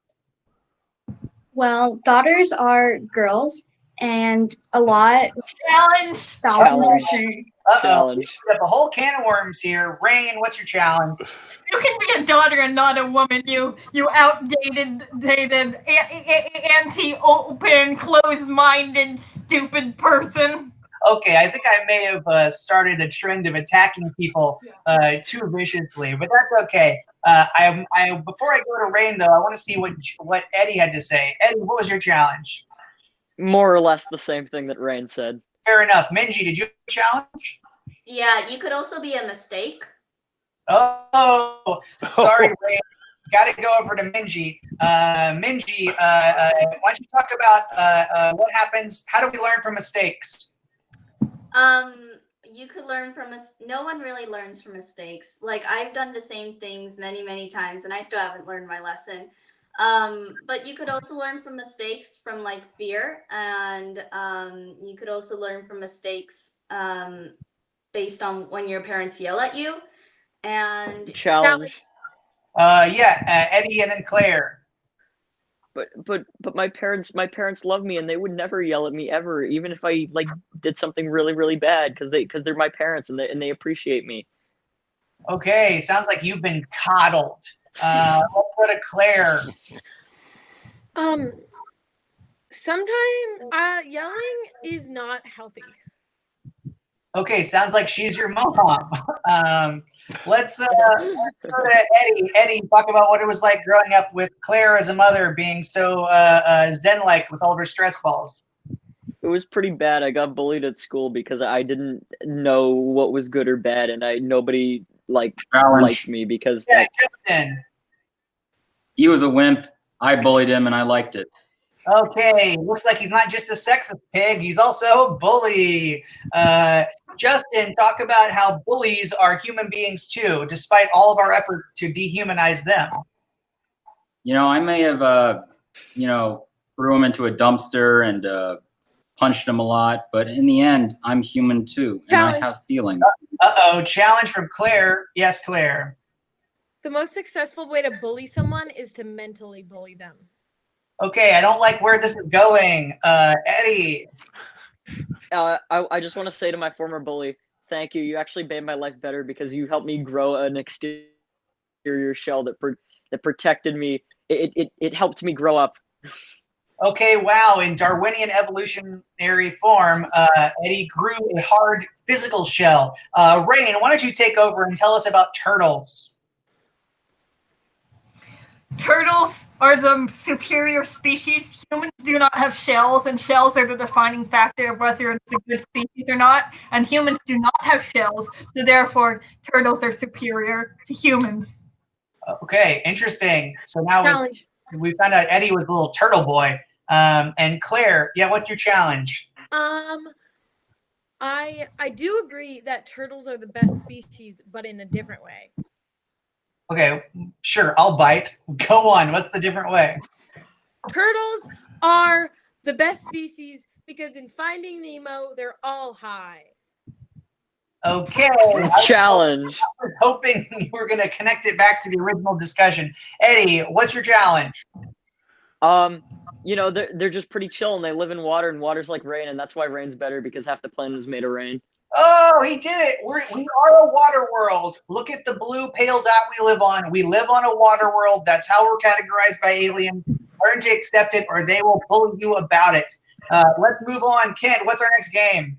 Well, daughters are girls, and a lot, Challenge. 1,000%. Uh-oh, Challenge. we have a whole can of worms here. Rain, what's your challenge? You can be a daughter and not a woman, you outdated, anti-open, closed-minded, stupid person. Okay, I think I may have started a trend of attacking people too viciously, but that's okay. Before I go to Rain, though, I want to see what Eddie had to say. Eddie, what was your challenge? More or less the same thing that Rain said. Fair enough. Minji, did you have a challenge? Yeah, you could also be a mistake. Oh, sorry, Rain. Got to go over to Minji. Minji, why don't you talk about what happens? How do we learn from mistakes? You could learn from no one really learns from mistakes. Like, I've done the same things many, many times, and I still haven't learned my lesson. But you could also learn from mistakes from like fear, and you could also learn from mistakes based on when your parents yell at you. And Challenge. Eddie and then Claire. But my parents love me, and they would never yell at me ever, even if I did something really, really bad, because they're my parents and they appreciate me. Okay, sounds like you've been coddled. Let's go to Claire. Sometimes yelling is not healthy. Okay, sounds like she's your mom. Let's go to Eddie. Eddie, talk about what it was like growing up with Claire as a mother, being so zen-like with all of her stress balls. It was pretty bad. I got bullied at school because I didn't know what was good or bad, and nobody liked me because. Yeah, Justin. He was a wimp. I bullied him, and I liked it. Okay, looks like he's not just a sexist pig, he's also a bully. Justin, talk about how bullies are human beings too, despite all of our efforts to dehumanize them. I may have, threw him into a dumpster and punched him a lot, but in the end, I'm human too, and I have feelings. Uh-oh, challenge from Claire. Yes, Claire. The most successful way to bully someone is to mentally bully them. Okay, I don't like where this is going. Eddie. I just want to say to my former bully, thank you. You actually made my life better because you helped me grow an exterior shell that protected me. It helped me grow up. Okay, wow. In Darwinian evolutionary form, Eddie grew a hard physical shell. Rain, why don't you take over and tell us about turtles? Turtles are the superior species. Humans do not have shells, and shells are the defining factor of whether it's a good species or not. And humans do not have shells, so therefore turtles are superior to humans. Okay, interesting. So now we found out Eddie was the little turtle boy. And Claire, yeah, what's your challenge? I do agree that turtles are the best species, but in a different way. Okay, sure, I'll bite. Go on. What's the different way? Turtles are the best species because in Finding Nemo, they're all high. Okay. Challenge. I was hoping you were going to connect it back to the original discussion. Eddie, what's your challenge? They're just pretty chill, and they live in water, and water's like rain, and that's why rain's better because half the planet is made of rain. Oh, he did it. We are a water world. Look at the blue pale dot we live on. We live on a water world. That's how we're categorized by aliens. Learn to accept it or they will bully you about it. Let's move on. Kent, what's our next game?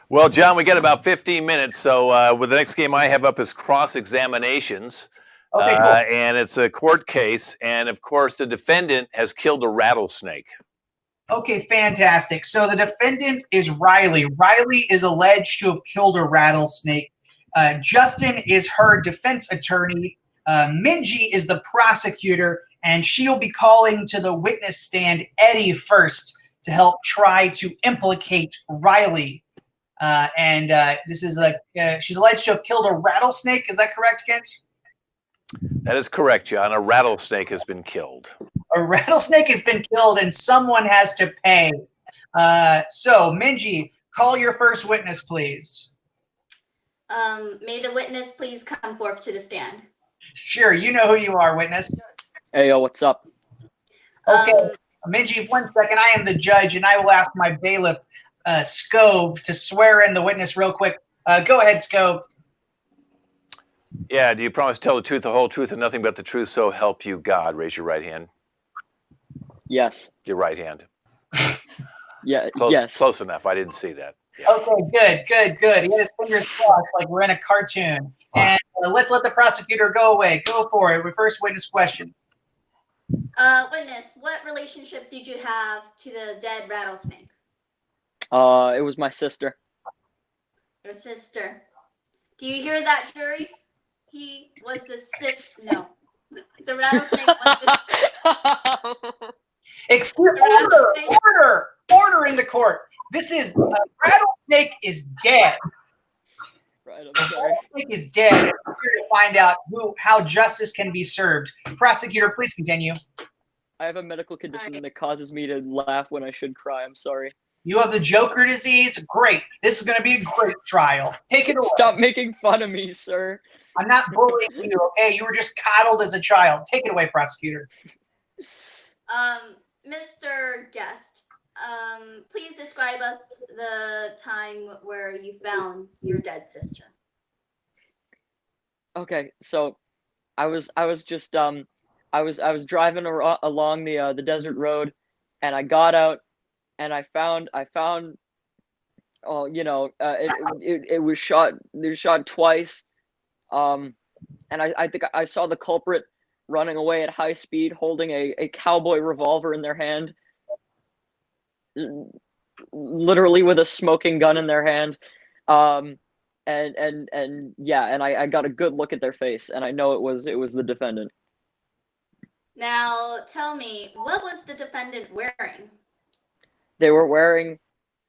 Well, John, we got about 15 minutes. So with the next game I have up is cross-examinations. Okay, cool. And it's a court case. And, of course, the defendant has killed a rattlesnake. Okay, fantastic. So the defendant is Riley. Riley is alleged to have killed a rattlesnake. Justin is her defense attorney. Minji is the prosecutor, and she'll be calling to the witness stand Eddie first to help try to implicate Riley. This is she's alleged to have killed a rattlesnake. Is that correct, Kent? That is correct, John. A rattlesnake has been killed. A rattlesnake has been killed and someone has to pay. So, Minji, call your first witness, please. May the witness please come forth to the stand. Sure, you know who you are, witness. Hey, yo, what's up? Okay, Minji, 1 second. I am the judge, and I will ask my bailiff, Scove, to swear in the witness real quick. Go ahead, Scove. Yeah, do you promise to tell the truth, the whole truth, and nothing but the truth, so help you God? Raise your right hand. Yes. Your right hand. Yeah. Yes. Close enough. I didn't see that. Yeah. Okay, good. He had his fingers crossed like we're in a cartoon. And let's let the prosecutor go away. Go for it. With first witness questions. Witness, what relationship did you have to the dead rattlesnake? It was my sister. Your sister. Do you hear that, jury? He was the No. The rattlesnake was the Order in the court. This is rattlesnake is dead. Right, I'm sorry. Rattlesnake is dead. We're here to find out how justice can be served. Prosecutor, please continue. I have a medical condition that causes me to laugh when I should cry. I'm sorry. You have the Joker disease? Great. This is going to be a great trial. Take it away. Stop making fun of me, sir. I'm not bullying you, okay? You were just coddled as a child. Take it away, prosecutor. Mr. Guest, please describe us the time where you found your dead sister. Okay, so I was driving along the desert road, and I got out, and I found it was shot. They were shot twice, and I think I saw the culprit running away at high speed, holding a cowboy revolver in their hand, literally with a smoking gun in their hand. And I got a good look at their face, and I know it was the defendant. Now tell me, what was the defendant wearing? They were wearing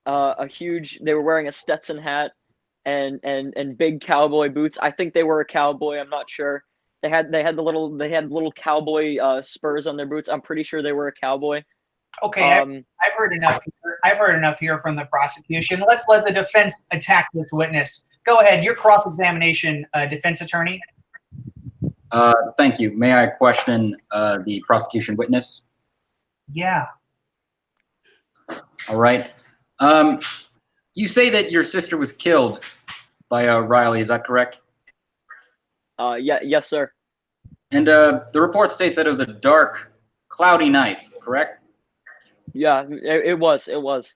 they were wearing a Stetson hat and big cowboy boots. I think they were a cowboy, I'm not sure. They had little cowboy spurs on their boots. I'm pretty sure they were a cowboy. Okay, I've heard enough here. I've heard enough here from the prosecution. Let's let the defense attack this witness. Go ahead, your cross-examination, defense attorney. Thank you. May I question the prosecution witness? Yeah. All right. You say that your sister was killed by Riley. Is that correct? Yes, sir. And the report states that it was a dark, cloudy night, correct? Yeah, it was. It was.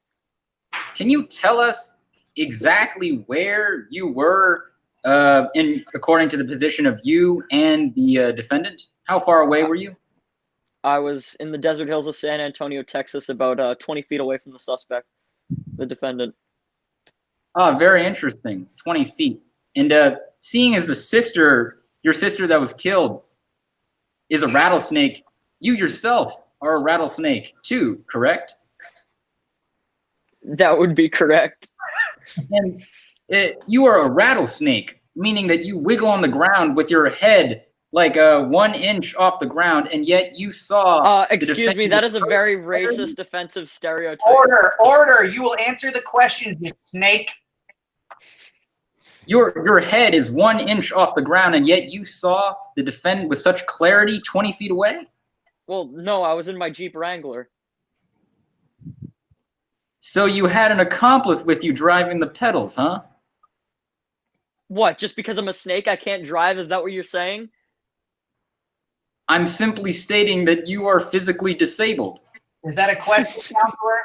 Can you tell us exactly where you were according to the position of you and the defendant? How far away were you? I was in the desert hills of San Antonio, Texas, about 20 feet away from the suspect, the defendant. Ah, very interesting. 20 feet. And seeing as your sister that was killed is a rattlesnake, you yourself are a rattlesnake too, correct? That would be correct. And you are a rattlesnake, meaning that you wiggle on the ground with your head like 1 inch off the ground, and yet you saw. Excuse me, that is a very racist, offensive stereotype. Order! You will answer the question, you snake. Your head is 1 inch off the ground, and yet you saw the defendant with such clarity 20 feet away? Well, no, I was in my Jeep Wrangler. So you had an accomplice with you driving the pedals, huh? What? Just because I'm a snake, I can't drive? Is that what you're saying? I'm simply stating that you are physically disabled. Is that a question, Counselor?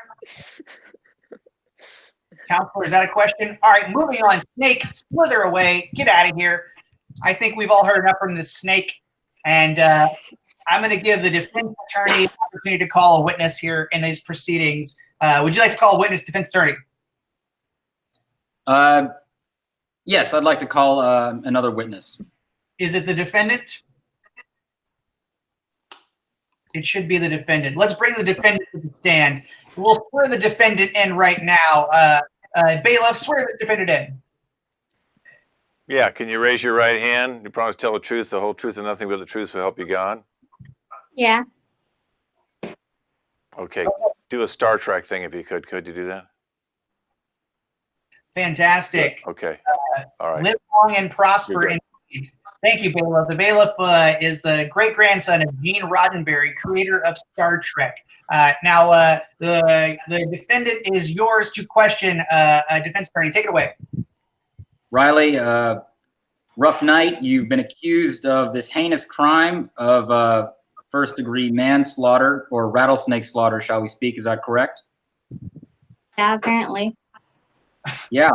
Counselor, is that a question? All right, moving on. Snake, slither away. Get out of here. I think we've all heard enough from this snake. And I'm going to give the defense attorney an opportunity to call a witness here in these proceedings. Would you like to call a witness, defense attorney? Yes, I'd like to call another witness. Is it the defendant? It should be the defendant. Let's bring the defendant to the stand. We'll swear the defendant in right now. Bailiff, swear the defendant in. Yeah, can you raise your right hand? You promise to tell the truth, the whole truth, and nothing but the truth, so help you God? Yeah. Okay, do a Star Trek thing if you could. Could you do that? Fantastic. Okay, all right. Live long and prosper indeed. Thank you, Bailiff. The Bailiff is the great-grandson of Gene Roddenberry, creator of Star Trek. Now, the defendant is yours to question, defense attorney. Take it away. Riley, rough night. You've been accused of this heinous crime of first-degree manslaughter, or rattlesnake slaughter, shall we speak. Is that correct? Yeah, apparently. Yeah.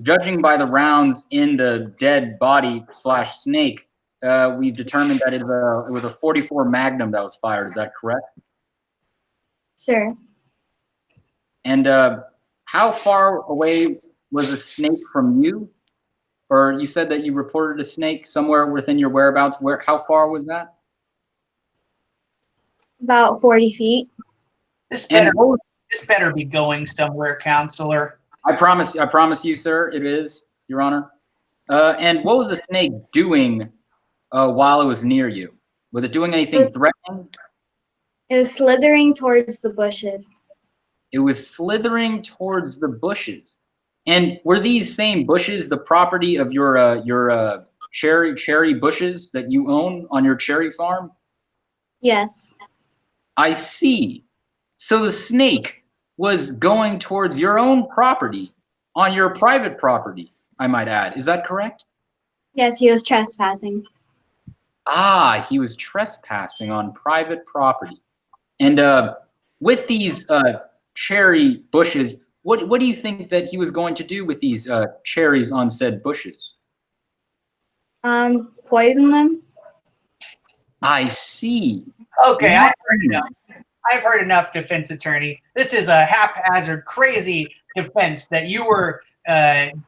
Judging by the rounds in the dead body / snake, we've determined that it was a .44 Magnum that was fired. Is that correct? Sure. And how far away was the snake from you? Or you said that you reported a snake somewhere within your whereabouts. How far was that? About 40 feet. This better be going somewhere, counselor. I promise you, sir, it is, Your Honor. And what was the snake doing while it was near you? Was it doing anything threatening? It was slithering towards the bushes. It was slithering towards the bushes. And were these same bushes the property of your cherry bushes that you own on your cherry farm? Yes. I see. So the snake was going towards your own property on your private property, I might add. Is that correct? Yes, he was trespassing. Ah, he was trespassing on private property. And with these cherry bushes, what do you think that he was going to do with these cherries on said bushes? Poison them. I see. Okay, I've heard enough. I've heard enough, defense attorney. This is a haphazard, crazy defense that you were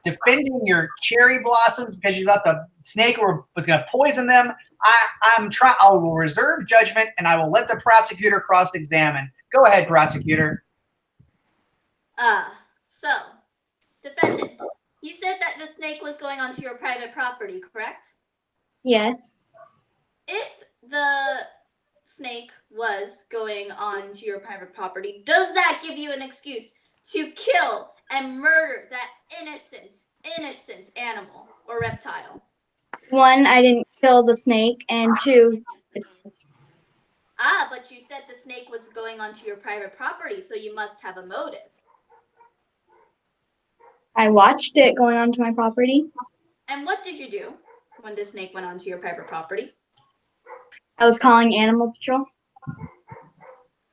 defending your cherry blossoms because you thought the snake was going to poison them. I will reserve judgment and I will let the prosecutor cross-examine. Go ahead, prosecutor. So, defendant, you said that the snake was going onto your private property, correct? Yes. If the snake was going onto your private property, does that give you an excuse to kill and murder that innocent animal or reptile? 1, I didn't kill the snake, and 2, it does. But you said the snake was going onto your private property, so you must have a motive. I watched it going onto my property. And what did you do when the snake went onto your private property? I was calling Animal Patrol.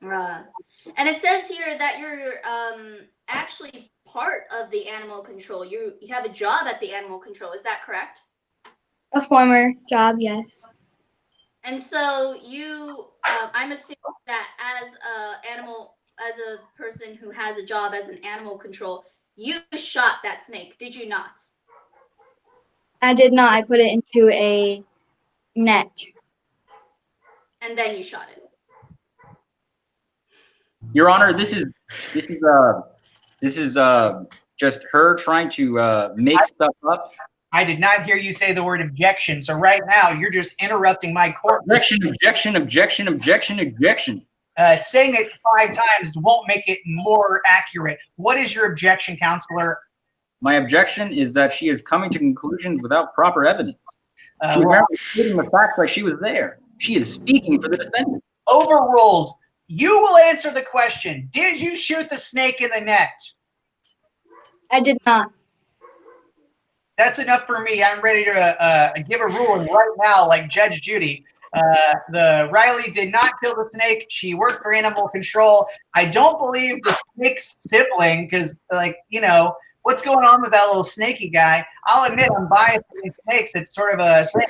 And it says here that you're actually part of the animal control. You have a job at the animal control. Is that correct? A former job, yes. And so you, I'm assuming that as a person who has a job as an animal control, you shot that snake, did you not? I did not. I put it into a net. And then you shot it. Your Honor, this is just her trying to make stuff up. I did not hear you say the word objection. So right now you're just interrupting my court. Objection. Saying it 5 times won't make it more accurate. What is your objection, counselor? My objection is that she is coming to conclusions without proper evidence. She's merely stating the fact that she was there. She is speaking for the defendant. Overruled. you will answer the question. Did you shoot the snake in the net? I did not. That's enough for me. I'm ready to give a ruling right now, like Judge Judy. The Riley did not kill the snake. She worked for animal control. I don't believe the snake's sibling, because, like, you know, what's going on with that little snaky guy? I'll admit I'm biased against snakes. It's sort of a thing,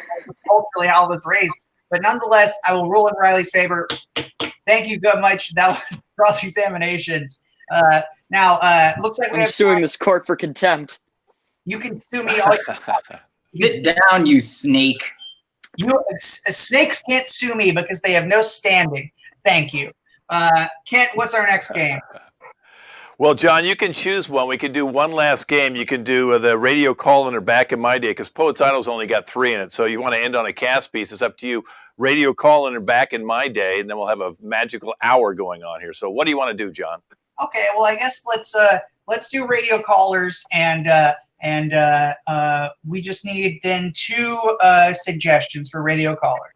culturally how I was raised. But nonetheless, I will rule in Riley's favor. Thank you so much. That was cross-examinations. Now, looks like we I'm have suing this court for contempt. You can sue me all you Sit down, you snake. Snakes can't sue me because they have no standing. Thank you. Kent, what's our next game? Well, John, you can choose one. We can do one last game. You can do the radio call-in or Back in My Day, because Poets Idol's only got 3 in it. So you want to end on a cast piece, it's up to you. Radio call-in or Back in My Day, and then we'll have a magical hour going on here. So what do you want to do, John? Okay, well, I guess let's do radio callers, and we just need then 2 suggestions for radio callers.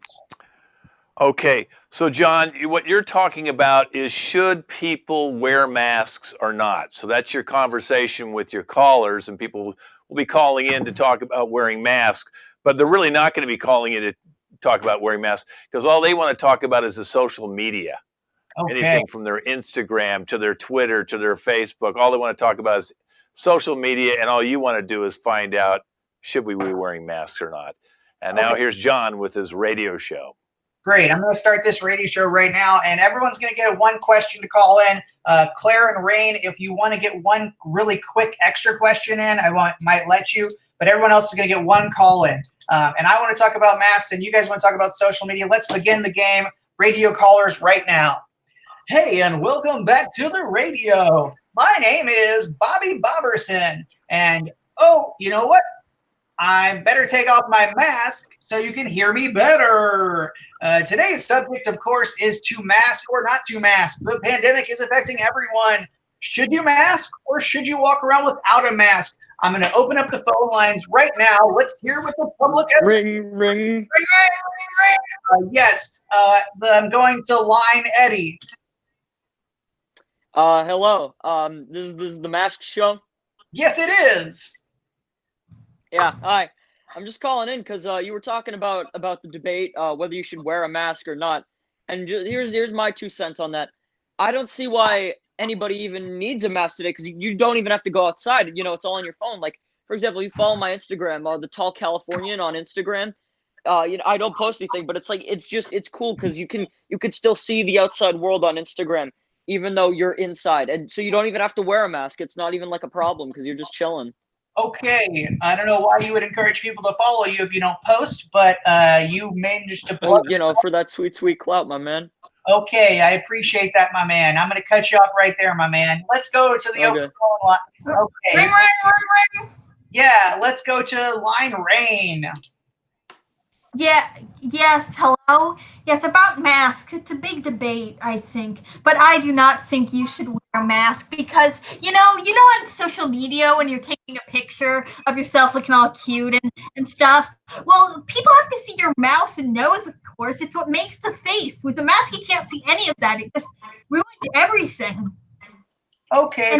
Okay, so John, what you're talking about is, should people wear masks or not? So that's your conversation with your callers, and people will be calling in to talk about wearing masks, but they're really not going to be calling in to talk about wearing masks, because all they want to talk about is the social media. Okay. Anything from their Instagram to their Twitter to their Facebook, all they want to talk about is social media, and all you want to do is find out, should we be wearing masks or not? And now here's John with his radio show. Great. I'm going to start this radio show right now, and everyone's going to get 1 question to call in. Claire and Rain, if you want to get 1 really quick extra question in, might let you, but everyone else is going to get 1 call in. And I want to talk about masks, and you guys want to talk about social media. Let's begin the game. Radio callers right now. Hey, and welcome back to the radio. My name is Bobby Bobberson, and you know what? I better take off my mask so you can hear me better. Today's subject, of course, is to mask or not to mask. The pandemic is affecting everyone. Should you mask or should you walk around without a mask? I'm going to open up the phone lines right now. Let's hear what the public has to say. Ring, ring. Yes, I'm going to line Eddie. Hello. This is the Mask Show. Yes, it is. Yeah, hi. I'm just calling in because you were talking about the debate, whether you should wear a mask or not. And here's my 2 cents on that. I don't see why anybody even needs a mask today, because you don't even have to go outside. You know, it's all on your phone. Like, for example, you follow my Instagram, the Tall Californian on Instagram. You know, I don't post anything, but it's like it's cool because you can still see the outside world on Instagram, even though you're inside. And so you don't even have to wear a mask. It's not even like a problem because you're just chilling. Okay, I don't know why you would encourage people to follow you if you don't post, but you managed to plug. You know, for that sweet clout, my man. Okay, I appreciate that, my man. I'm going to cut you off right there, my man. Let's go to the open phone line. Okay. Ring, ring, ring. Yeah, let's go to line Rain. Yeah, yes, hello? Yes, about masks. It's a big debate, I think. But I do not think you should wear a mask because, you know on social media when you're taking a picture of yourself looking all cute and stuff, well, people have to see your mouth and nose, of course. It's what makes the face. With a mask, you can't see any of that. It just ruins everything. Okay,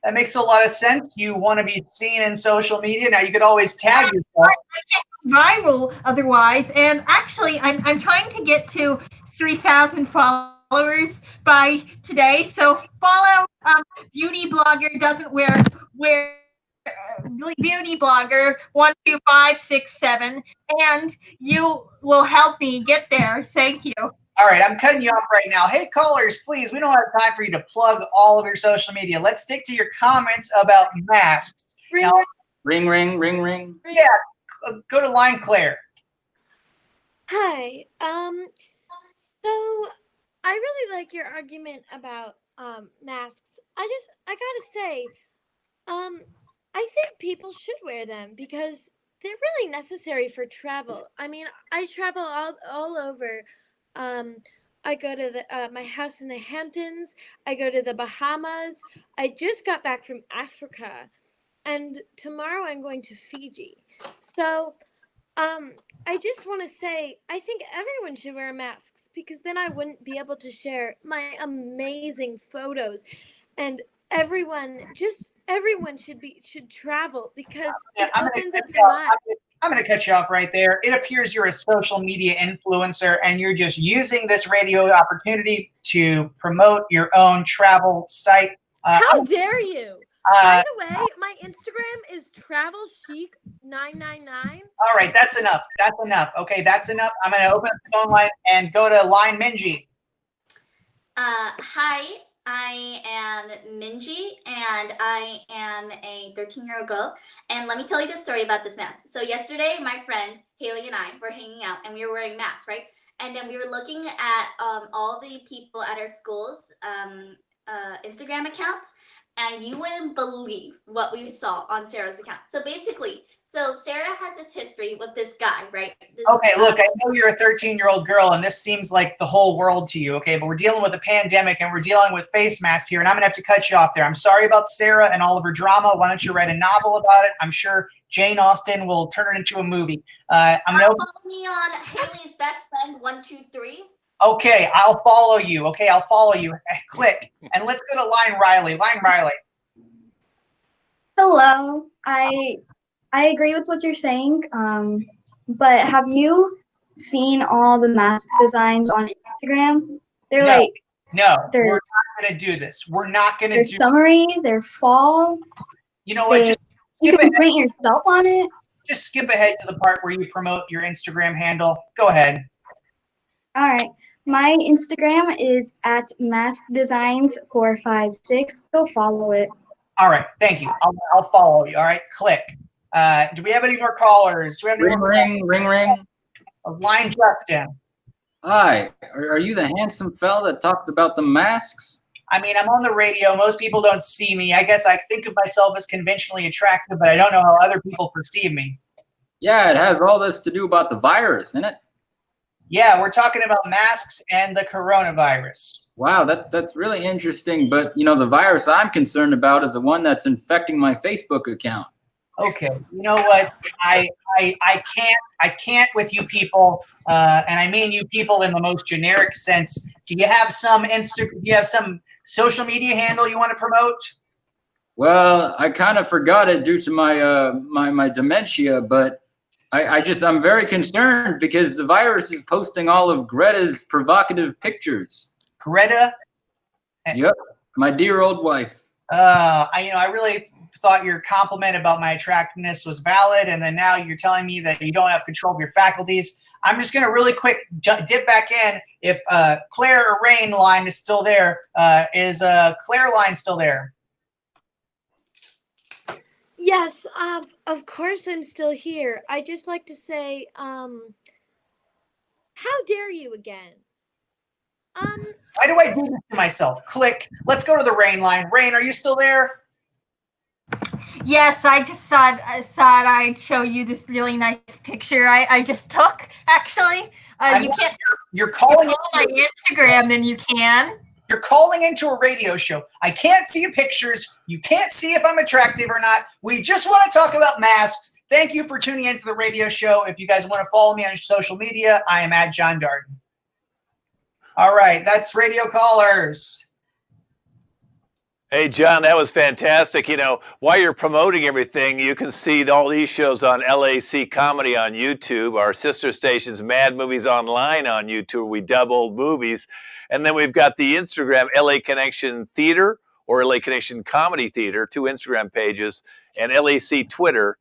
that makes a lot of sense. You want to be seen in social media. Now, you could always tag yourself. I can't go viral otherwise. And actually, I'm trying to get to 3,000 followers by today. So follow Beauty Blogger Doesn't Wear Beauty Blogger 12567, and you will help me get there. Thank you. All right, I'm cutting you off right now. Hey, callers, please, we don't have time for you to plug all of your social media. Let's stick to your comments about masks. Ring, now, ring, ring, ring, ring. Yeah, go to line Claire. Hi. So I really like your argument about masks. I gotta say, I think people should wear them because they're really necessary for travel. I mean, I travel all over. I go to my house in the Hamptons. I go to the Bahamas. I just got back from Africa, and tomorrow I'm going to Fiji. So I just want to say I think everyone should wear masks because then I wouldn't be able to share my amazing photos, and everyone should travel because Yeah, it opens up your mind. I'm going to cut you off right there. It appears you're a social media influencer and you're just using this radio opportunity to promote your own travel site. How dare you? By the way, my Instagram is travelchic999. All right, that's enough. That's enough. Okay, that's enough. I'm going to open up the phone lines and go to line Minji. Hi, I am Minji, and I am a 13-year-old girl. And let me tell you the story about this mask. So yesterday, my friend Haley and I were hanging out, and we were wearing masks, right? And then we were looking at all the people at our school's Instagram accounts, and you wouldn't believe what we saw on Sarah's account. So basically, Sarah has this history with this guy, right? Okay, look, I know you're a 13-year-old girl, and this seems like the whole world to you, okay? But we're dealing with a pandemic, and we're dealing with face masks here, and I'm going to have to cut you off there. I'm sorry about Sarah and all of her drama. Why don't you write a novel about it? I'm sure Jane Austen will turn it into a movie. Follow me on Haley's best friend 123. Okay, I'll follow you. Okay, I'll follow you. Click. And let's go to line Riley. Line Riley. Hello. I agree with what you're saying. But have you seen all the mask designs on Instagram? They're we're not going to do this. We're not going to do. They're summery. They're fall. You know what? You can print yourself on it. Just skip ahead to the part where you promote your Instagram handle. Go ahead. All right. My Instagram is at maskdesigns456. Go follow it. All right. Thank you. I'll follow you. All right. Click. Do we have any more callers? Do we have any ring. Line Justin. Hi. Are you the handsome fella that talks about the masks? I mean, I'm on the radio. Most people don't see me. I guess I think of myself as conventionally attractive, but I don't know how other people perceive me. Yeah, it has all this to do about the virus, isn't it? Yeah, we're talking about masks and the coronavirus. Wow, that's really interesting. But, the virus I'm concerned about is the one that's infecting my Facebook account. Okay, you know what? I can't with you people, and I mean you people in the most generic sense. Do you have some social media handle you want to promote? Well, I kind of forgot it due to my my dementia, but I'm very concerned because the virus is posting all of Greta's provocative pictures. Greta? Yep, my dear old wife. I really thought your compliment about my attractiveness was valid, and then now you're telling me that you don't have control of your faculties. I'm just going to really quick dip back in. If Claire or Rain line is still there, is Claire line still there? Yes, of course I'm still here. I just like to say, how dare you again? Why do I do this to myself? Click. Let's go to the Rain line. Rain, are you still there? Yes, I just thought I'd show you this really nice picture I just took. Actually, you can't. You're calling on my Instagram, then you can. You're calling into a radio show. I can't see your pictures. You can't see if I'm attractive or not. We just want to talk about masks. Thank you for tuning into the radio show. If you guys want to follow me on social media, I am at John Darden. All right, that's radio callers. Hey, John, that was fantastic. While you're promoting everything, you can see all these shows on LAC Comedy on YouTube, our sister station's Mad Movies Online on YouTube. We dub old movies. And then we've got the Instagram LA Connection Theater or LA Connection Comedy Theater, 2 Instagram pages, and LAC Twitter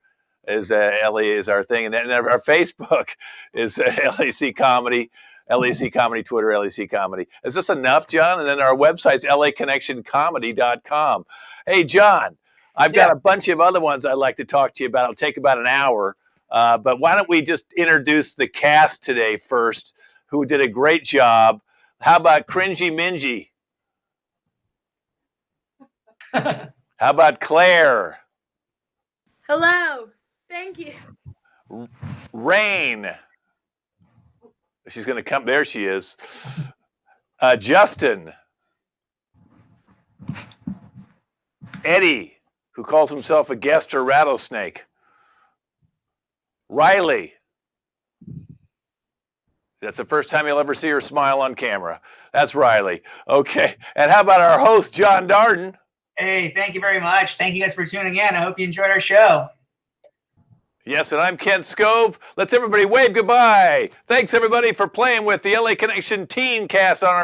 is LA is our thing. And then our Facebook is LAC Comedy. LAC Comedy, Twitter, LAC Comedy. Is this enough, John? And then our website's laconnectioncomedy.com. Hey, John, I've got a bunch of other ones I'd like to talk to you about. It'll take about an hour. But why don't we just introduce the cast today first, who did a great job. How about Cringy Mingy? How about Claire? Hello. Thank you. Rain. She's going to come. There she is. Justin. Eddie, who calls himself a guest or rattlesnake. Riley. That's the first time you'll ever see her smile on camera. That's Riley. Okay. And how about our host, John Darden? Hey, thank you very much. Thank you guys for tuning in. I hope you enjoyed our show. Yes, and I'm Kent Scove. Let's everybody wave goodbye. Thanks, everybody, for playing with the LA Connection Teen Cast on our